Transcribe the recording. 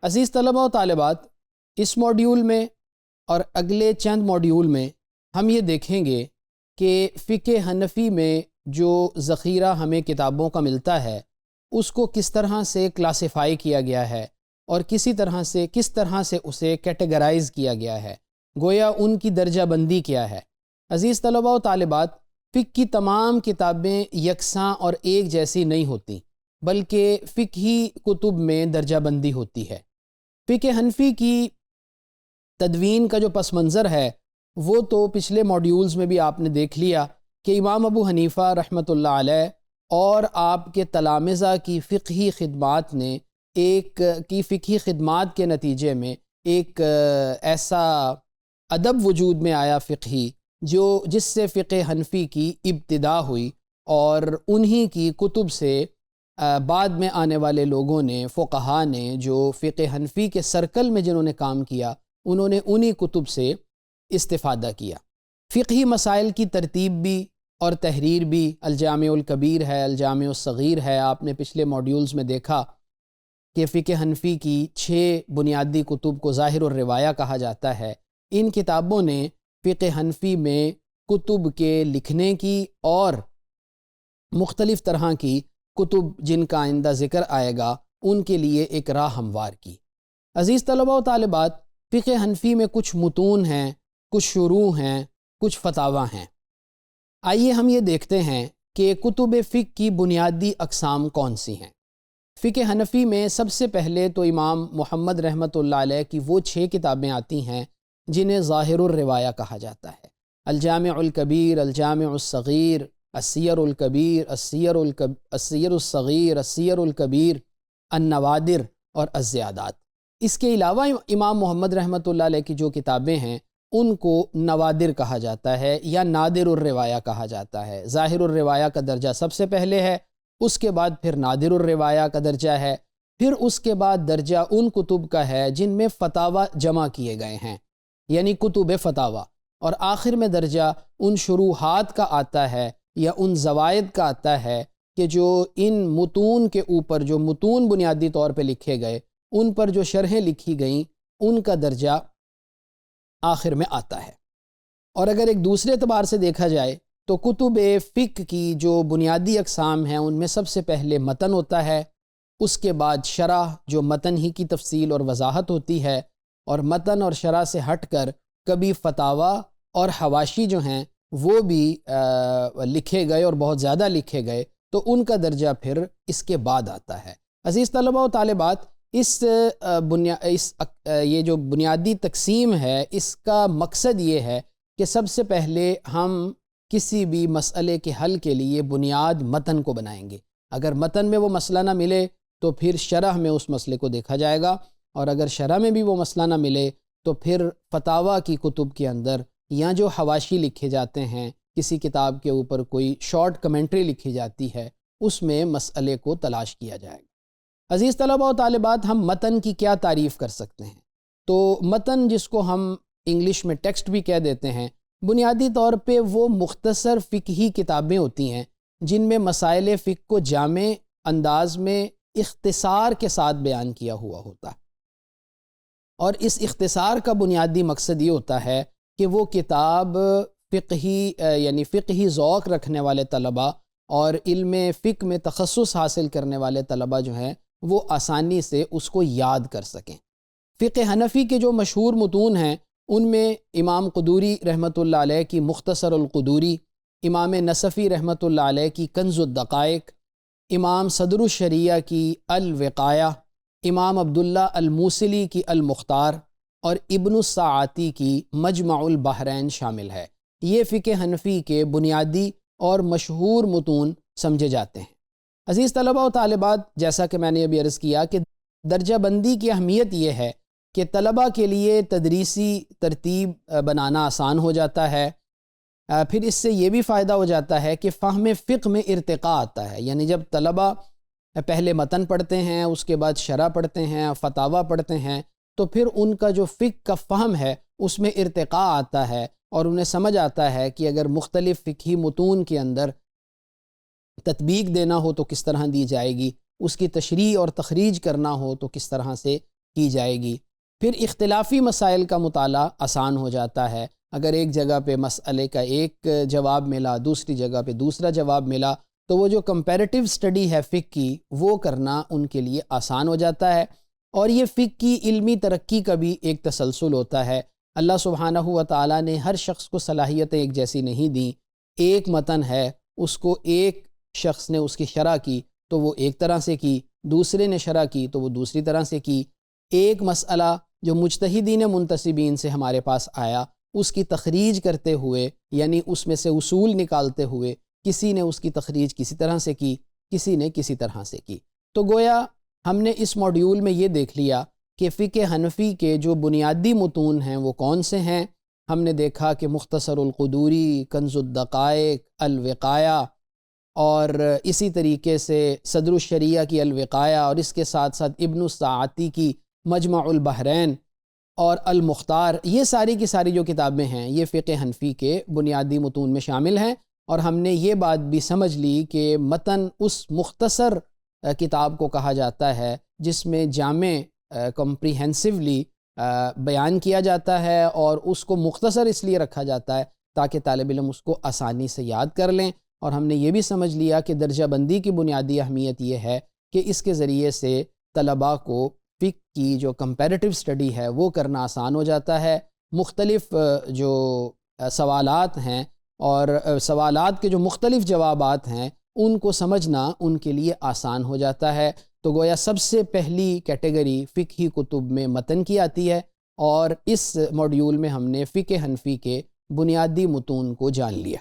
عزیز طلبہ و طالبات، اس موڈیول میں اور اگلے چند موڈیول میں ہم یہ دیکھیں گے کہ فقہ حنفی میں جو ذخیرہ ہمیں کتابوں کا ملتا ہے اس کو کس طرح سے کلاسیفائی کیا گیا ہے اور کس طرح سے اسے کیٹیگرائز کیا گیا ہے، گویا ان کی درجہ بندی کیا ہے۔ عزیز طلبہ و طالبات، فقہ کی تمام کتابیں یکساں اور ایک جیسی نہیں ہوتی، بلکہ فقہی کتب میں درجہ بندی ہوتی ہے۔ فقہ حنفی کی تدوین کا جو پس منظر ہے وہ تو پچھلے موڈیولز میں بھی آپ نے دیکھ لیا کہ امام ابو حنیفہ رحمۃ اللہ علیہ اور آپ کے تلامذہ کی فقہی خدمات کے نتیجے میں ایک ایسا ادب وجود میں آیا فقہی جس سے فقہ حنفی کی ابتدا ہوئی، اور انہی کی کتب سے بعد میں آنے والے لوگوں نے، فقہا نے، جو فقہ حنفی کے سرکل میں جنہوں نے کام کیا، انہوں نے انہی کتب سے استفادہ کیا۔ فقہی مسائل کی ترتیب بھی اور تحریر بھی الجامع الکبیر ہے، الجامع الصغیر ہے۔ آپ نے پچھلے موڈیولز میں دیکھا کہ فقہ حنفی کی 6 بنیادی کتب کو ظاہر الروایہ کہا جاتا ہے۔ ان کتابوں نے فقہ حنفی میں کتب کے لکھنے کی اور مختلف طرح کی کتب جن کا آئندہ ذکر آئے گا ان کے لیے ایک راہ ہموار کی۔ عزیز طلبہ و طالبات، فقہ حنفی میں کچھ متون ہیں، کچھ شروح ہیں، کچھ فتاویٰ ہیں۔ آئیے ہم یہ دیکھتے ہیں کہ کتب فقہ کی بنیادی اقسام کون سی ہیں۔ فقہ حنفی میں سب سے پہلے تو امام محمد رحمۃ اللہ علیہ کی وہ 6 کتابیں آتی ہیں جنہیں ظاہر الروایہ کہا جاتا ہے: الجامع الکبیر، الجامع الصغیر، السیر الکبیر، السیر الصغیر، السیر الکبیر، النوادر اور الزیادات۔ اس کے علاوہ امام محمد رحمۃ اللہ علیہ کی جو کتابیں ہیں ان کو نوادر کہا جاتا ہے یا نادر الروایہ کہا جاتا ہے۔ ظاہر الروایہ کا درجہ سب سے پہلے ہے، اس کے بعد پھر نادر الروایہ کا درجہ ہے، پھر اس کے بعد درجہ ان کتب کا ہے جن میں فتاویٰ جمع کیے گئے ہیں، یعنی کتب فتاویٰ، اور آخر میں درجہ ان شروحات کا آتا ہے یا ان زوائد کا آتا ہے کہ جو ان متون کے اوپر، جو متون بنیادی طور پہ لکھے گئے، ان پر جو شرحیں لکھی گئیں، ان کا درجہ آخر میں آتا ہے۔ اور اگر ایک دوسرے اعتبار سے دیکھا جائے تو کتب فقہ کی جو بنیادی اقسام ہیں ان میں سب سے پہلے متن ہوتا ہے، اس کے بعد شرح جو متن ہی کی تفصیل اور وضاحت ہوتی ہے، اور متن اور شرح سے ہٹ کر کبھی فتاویٰ اور حواشی جو ہیں وہ بھی لکھے گئے اور بہت زیادہ لکھے گئے، تو ان کا درجہ پھر اس کے بعد آتا ہے۔ عزیز طلبہ و طالبات، یہ جو بنیادی تقسیم ہے اس کا مقصد یہ ہے کہ سب سے پہلے ہم کسی بھی مسئلے کے حل کے لیے بنیاد متن کو بنائیں گے۔ اگر متن میں وہ مسئلہ نہ ملے تو پھر شرح میں اس مسئلے کو دیکھا جائے گا، اور اگر شرح میں بھی وہ مسئلہ نہ ملے تو پھر فتاویٰ کی کتب کے اندر یا جو حواشی لکھے جاتے ہیں، کسی کتاب کے اوپر کوئی شارٹ کمنٹری لکھی جاتی ہے، اس میں مسئلے کو تلاش کیا جائے گا۔ عزیز طلبہ و طالبات، ہم متن کی کیا تعریف کر سکتے ہیں؟ تو متن، جس کو ہم انگلش میں ٹیکسٹ بھی کہہ دیتے ہیں، بنیادی طور پہ وہ مختصر فقہی کتابیں ہوتی ہیں جن میں مسائل فقہ کو جامع انداز میں اختصار کے ساتھ بیان کیا ہوا ہوتا ہے، اور اس اختصار کا بنیادی مقصد یہ ہوتا ہے کہ وہ کتاب یعنی فقہی ذوق رکھنے والے طلباء اور علم فقہ میں تخصص حاصل کرنے والے طلباء جو ہیں وہ آسانی سے اس کو یاد کر سکیں۔ فقہ حنفی کے جو مشہور متون ہیں ان میں امام قدوری رحمۃ اللہ علیہ کی مختصر القدوری، امام نصفی رحمۃ اللہ علیہ کی کنز الدقائق، امام صدر الشریعہ کی الوقایہ، امام عبداللہ الموصلی کی المختار، اور ابن الساعاتی کی مجمع البحرین شامل ہے۔ یہ فقہ حنفی کے بنیادی اور مشہور متون سمجھے جاتے ہیں۔ عزیز طلبہ و طالبات، جیسا کہ میں نے ابھی عرض کیا کہ درجہ بندی کی اہمیت یہ ہے کہ طلبہ کے لیے تدریسی ترتیب بنانا آسان ہو جاتا ہے، پھر اس سے یہ بھی فائدہ ہو جاتا ہے کہ فہم فقہ میں ارتقاء آتا ہے، یعنی جب طلبہ پہلے متن پڑھتے ہیں، اس کے بعد شرح پڑھتے ہیں، فتاویٰ پڑھتے ہیں، تو پھر ان کا جو فقہ کا فہم ہے اس میں ارتقاء آتا ہے، اور انہیں سمجھ آتا ہے کہ اگر مختلف فقہی متون کے اندر تطبیق دینا ہو تو کس طرح دی جائے گی، اس کی تشریح اور تخریج کرنا ہو تو کس طرح سے کی جائے گی۔ پھر اختلافی مسائل کا مطالعہ آسان ہو جاتا ہے۔ اگر ایک جگہ پہ مسئلے کا ایک جواب ملا، دوسری جگہ پہ دوسرا جواب ملا، تو وہ جو کمپیریٹیو سٹڈی ہے فقہ کی، وہ کرنا ان کے لیے آسان ہو جاتا ہے۔ اور یہ فقہ کی علمی ترقی کا بھی ایک تسلسل ہوتا ہے۔ اللہ سبحانہ و تعالیٰ نے ہر شخص کو صلاحیتیں ایک جیسی نہیں دیں۔ ایک متن ہے، اس کو ایک شخص نے اس کی شرح کی تو وہ ایک طرح سے کی، دوسرے نے شرح کی تو وہ دوسری طرح سے کی۔ ایک مسئلہ جو مجتہدین منتسبین سے ہمارے پاس آیا، اس کی تخریج کرتے ہوئے، یعنی اس میں سے اصول نکالتے ہوئے، کسی نے اس کی تخریج کسی طرح سے کی، کسی نے کسی طرح سے کی۔ تو گویا ہم نے اس موڈیول میں یہ دیکھ لیا کہ فقہ حنفی کے جو بنیادی متون ہیں وہ کون سے ہیں۔ ہم نے دیکھا کہ مختصر القدوری، کنز الدقائق، الوقایہ، اور اسی طریقے سے صدر الشریعہ کی الوقایہ، اور اس کے ساتھ ساتھ ابن الساعتی کی مجمع البحرین اور المختار، یہ ساری کی ساری جو کتابیں ہیں یہ فقہ حنفی کے بنیادی متون میں شامل ہیں۔ اور ہم نے یہ بات بھی سمجھ لی کہ متن اس مختصر کتاب کو کہا جاتا ہے جس میں جامع کمپریہنسولی بیان کیا جاتا ہے، اور اس کو مختصر اس لیے رکھا جاتا ہے تاکہ طالب علم اس کو آسانی سے یاد کر لیں۔ اور ہم نے یہ بھی سمجھ لیا کہ درجہ بندی کی بنیادی اہمیت یہ ہے کہ اس کے ذریعے سے طلباء کو فقہ کی جو کمپیریٹیو سٹڈی ہے وہ کرنا آسان ہو جاتا ہے۔ مختلف جو سوالات ہیں اور سوالات کے جو مختلف جوابات ہیں ان کو سمجھنا ان کے لیے آسان ہو جاتا ہے۔ تو گویا سب سے پہلی کیٹیگری فقہی کتب میں متن کی آتی ہے، اور اس موڈیول میں ہم نے فقہ حنفی کے بنیادی متون کو جان لیا۔